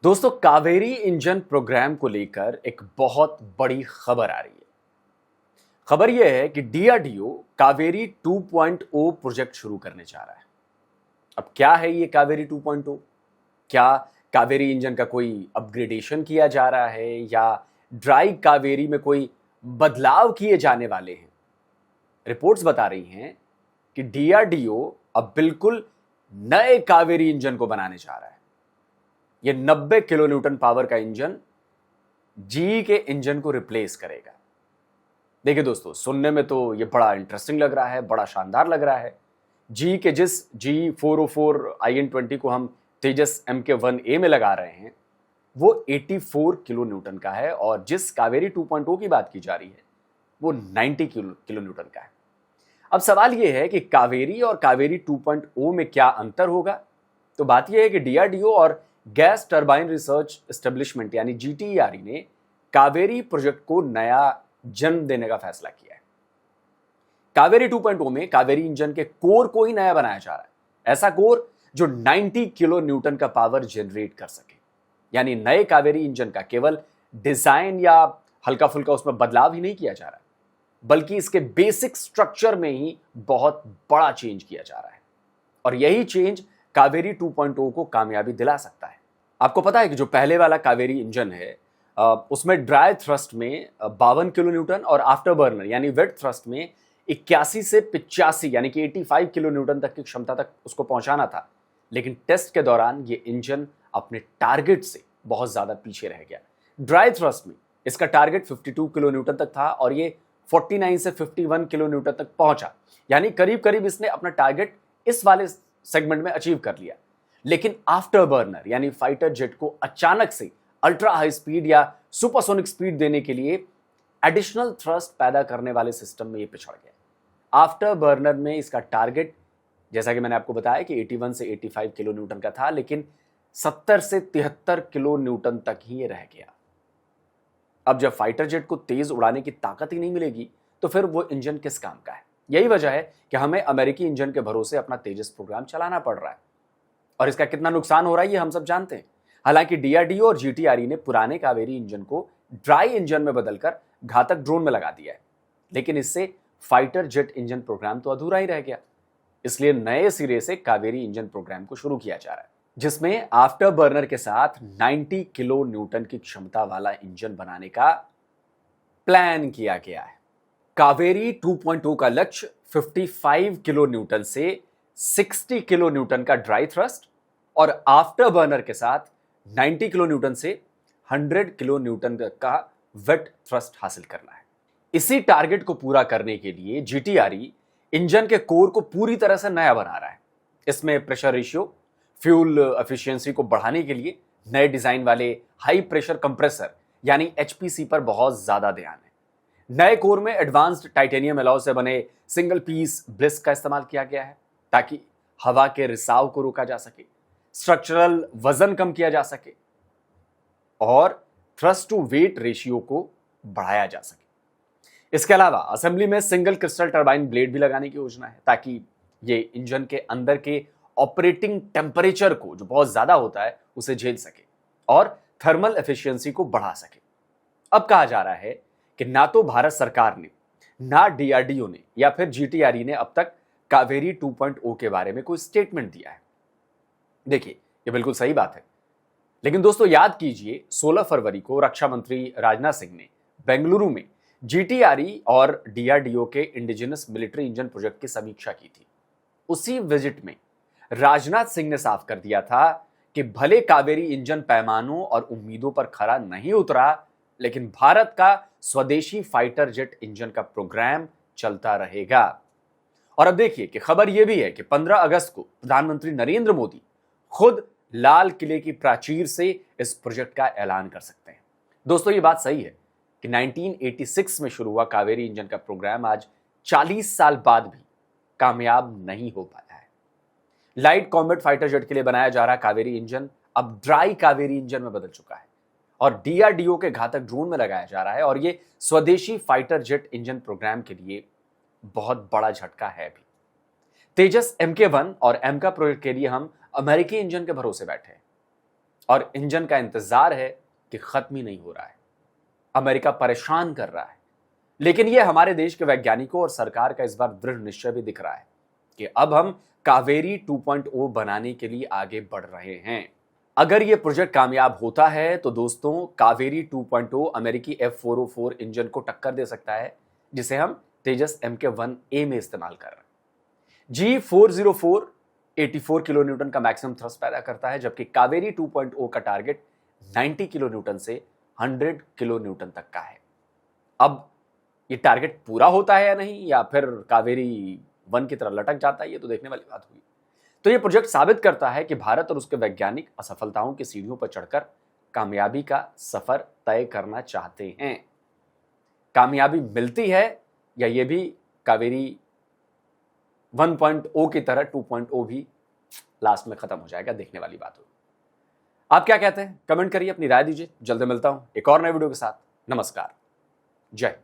दोस्तों, Kaveri engine programme को लेकर एक बहुत बड़ी खबर आ रही है। खबर यह है कि डीआरडीओ कावेरी 2.0 प्रोजेक्ट शुरू करने जा रहा है। अब क्या है ये कावेरी 2.0? क्या कावेरी इंजन का कोई अपग्रेडेशन किया जा रहा है या ड्राई कावेरी में कोई बदलाव किए जाने वाले हैं? रिपोर्ट्स बता रही हैं कि डीआरडीओ अब बिल्कुल नए कावेरी इंजन को बनाने जा रहा है। ये 90 किलो न्यूटन पावर का इंजन जीई के इंजन को रिप्लेस करेगा। देखिए दोस्तों, सुनने में तो ये बड़ा इंटरेस्टिंग लग रहा है, बड़ा शानदार लग रहा है। जीई के जिस G404 IN20 को हम तेजस MK1A में लगा रहे हैं, वो 84 किलो न्यूटन का है और जिस कावेरी 2.0 की बात की जा रही है वो 90 किलो न्यूटन का है। अब सवाल ये है कि कावेरी और कावेरी 2.0 में क्या अंतर होगा? तो बात यह है कि डीआरडीओ और गैस टरबाइन रिसर्च एस्टेब्लिशमेंट यानी GTRE ने कावेरी प्रोजेक्ट को नया जन्म देने का फैसला किया है। कावेरी 2.0 में कावेरी इंजन के कोर को ही नया बनाया जा रहा है। ऐसा कोर जो 90 किलो न्यूटन का पावर जनरेट कर सके। यानी नए कावेरी इंजन का केवल डिजाइन या हल्का फुल्का उसमें बदलाव ही नहीं किया जा रहा है, बल्कि इसके बेसिक स्ट्रक्चर में ही बहुत बड़ा चेंज किया जा रहा है। और यही चेंज कावेरी 2.0 को कामयाबी दिला सकता है। आपको पता है कि जो पहले वाला कावेरी इंजन है उसमें ड्राई थ्रस्ट में 52 किलो न्यूटन और आफ्टर बर्नर यानी वेट थ्रस्ट में 81 से 85 यानी कि 85 किलो न्यूटन तक की क्षमता तक उसको पहुंचाना था। लेकिन टेस्ट के दौरान ये इंजन अपने टारगेट से बहुत ज्यादा पीछे रह गया। ड्राई थ्रस्ट में इसका टारगेट 52 किलो न्यूटन तक था और ये 49 से 51 किलो न्यूटन तक पहुंचा। यानी करीब करीब इसने अपना टारगेट इस वाले सेगमेंट में अचीव कर लिया। लेकिन आफ्टर बर्नर यानी फाइटर जेट को अचानक से अल्ट्रा हाई स्पीड या सुपरसोनिक स्पीड देने के लिए एडिशनल थ्रस्ट पैदा करने वाले सिस्टम में ये पिछड़ गया। आफ्टर बर्नर में इसका टारगेट, जैसा कि मैंने आपको बताया कि 81 से 85 किलो न्यूटन का था, लेकिन 70 से 73 किलो न्यूटन तक ही ये रह गया। अब जब फाइटर जेट को तेज उड़ाने की ताकत ही नहीं मिलेगी तो फिर वो इंजन किस काम का है? यही वजह है कि हमें अमेरिकी इंजन के भरोसे अपना तेजस प्रोग्राम चलाना पड़ रहा है। और इसका कितना नुकसान हो रहा है ये हम सब जानते हैं। हालांकि डीआरडीओ और GTRE ने पुराने कावेरी इंजन को ड्राई इंजन में बदलकर घातक ड्रोन में लगा दिया है, लेकिन इससे फाइटर जेट इंजन प्रोग्राम तो अधूरा ही रह गया। इसलिए नए सिरे से कावेरी इंजन प्रोग्राम को शुरू किया जा रहा है, जिसमें आफ्टर बर्नर के साथ 90 किलो न्यूटन की क्षमता वाला इंजन बनाने का प्लान किया गया है। कावेरी 2.0 का लक्ष्य 55 किलो न्यूटन से 60 किलो न्यूटन का ड्राई थ्रस्ट और आफ्टर बर्नर के साथ 90 किलो न्यूटन से 100 किलो न्यूटन का वेट थ्रस्ट हासिल करना है। इसी टारगेट को पूरा करने के लिए GTRE इंजन के कोर को पूरी तरह से नया बना रहा है। इसमें प्रेशर रेशियो, फ्यूल एफिशिएंसी को बढ़ाने के लिए नए डिजाइन वाले हाई प्रेशर कंप्रेसर यानी HPC पर बहुत ज्यादा ध्यान है। नए कोर में एडवांस्ड टाइटेनियम एलॉय से बने सिंगल पीस ब्लिस्क का इस्तेमाल किया गया है ताकि हवा के रिसाव को रोका जा सके, स्ट्रक्चरल वजन कम किया जा सके और थ्रस्ट टू वेट रेशियो को बढ़ाया जा सके। इसके अलावा असेंबली में सिंगल क्रिस्टल टरबाइन ब्लेड भी लगाने की योजना है ताकि ये इंजन के अंदर के ऑपरेटिंग टेम्परेचर को, जो बहुत ज्यादा होता है, उसे झेल सके और थर्मल एफिशिएंसी को बढ़ा सके। अब कहा जा रहा है कि ना तो भारत सरकार ने, ना डीआरडीओ ने या फिर GTRE ने अब तक कावेरी 2.0 के बारे में कोई स्टेटमेंट दिया है। देखिए, ये बिल्कुल सही बात है, लेकिन दोस्तों याद कीजिए 16 फरवरी को रक्षा मंत्री राजनाथ सिंह ने बेंगलुरु में GTRE और डीआरडीओ के इंडिजिनस मिलिट्री इंजन प्रोजेक्ट की समीक्षा की थी। उसी विजिट में राजनाथ सिंह ने साफ कर दिया था कि भले कावेरी इंजन पैमानों और उम्मीदों पर खरा नहीं उतरा, लेकिन भारत का स्वदेशी फाइटर जेट इंजन का प्रोग्राम चलता रहेगा। और अब देखिए कि खबर यह भी है कि 15 अगस्त को प्रधानमंत्री नरेंद्र मोदी खुद लाल किले की प्राचीर से इस प्रोजेक्ट का ऐलान कर सकते हैं। दोस्तों, ये बात सही है कि 1986 में शुरू हुआ कावेरी इंजन का प्रोग्राम आज 40 साल बाद भी कामयाब नहीं हो पाया है। लाइट कॉम्बैट फाइटर जेट के लिए बनाया जा रहा कावेरी इंजन अब ड्राई कावेरी इंजन में बदल चुका है और डीआरडीओ के घातक ड्रोन में लगाया जा रहा है और ये स्वदेशी फाइटर जेट इंजन प्रोग्राम के लिए बहुत बड़ा झटका है भी। तेजस MK1 और एमका प्रोजेक्ट के लिए हम अमेरिकी इंजन के भरोसे बैठे हैं और इंजन का इंतजार है कि खत्म ही नहीं हो रहा है। अमेरिका परेशान कर रहा है, लेकिन यह हमारे देश के वैज्ञानिकों और सरकार का इस बार दृढ़ निश्चय भी दिख रहा है कि अब हम कावेरी 2.0 बनाने के लिए आगे बढ़ रहे हैं। अगर यह प्रोजेक्ट कामयाब होता है तो दोस्तों कावेरी 2.0 अमेरिकी F404 इंजन को टक्कर दे सकता है, जिसे हम तेजस Mk1A में इस्तेमाल कर रहे हैं। G404 84 किलो न्यूटन का मैक्सिमम थ्रस्ट पैदा करता है, जबकि कावेरी 2.0 का टारगेट 90 किलो न्यूटन से 100 किलो न्यूटन तक का है। अब ये टारगेट पूरा होता है या नहीं, या फिर कावेरी 1 की तरह लटक जाता है, ये तो देखने वाली बात हुई। तो ये प्रोजेक्ट साबित करता है कि भारत और उसके वैज्ञानिक असफलताओं की सीढ़ियों पर चढ़कर कामयाबी का सफर तय करना चाहते हैं। कामयाबी मिलती है या ये भी कावेरी 1.0 की तरह 2.0 भी लास्ट में खत्म हो जाएगा, देखने वाली बात होगी। आप क्या कहते हैं? कमेंट करिए, अपनी राय दीजिए। जल्द मिलता हूं एक और नए वीडियो के साथ। नमस्कार, जय।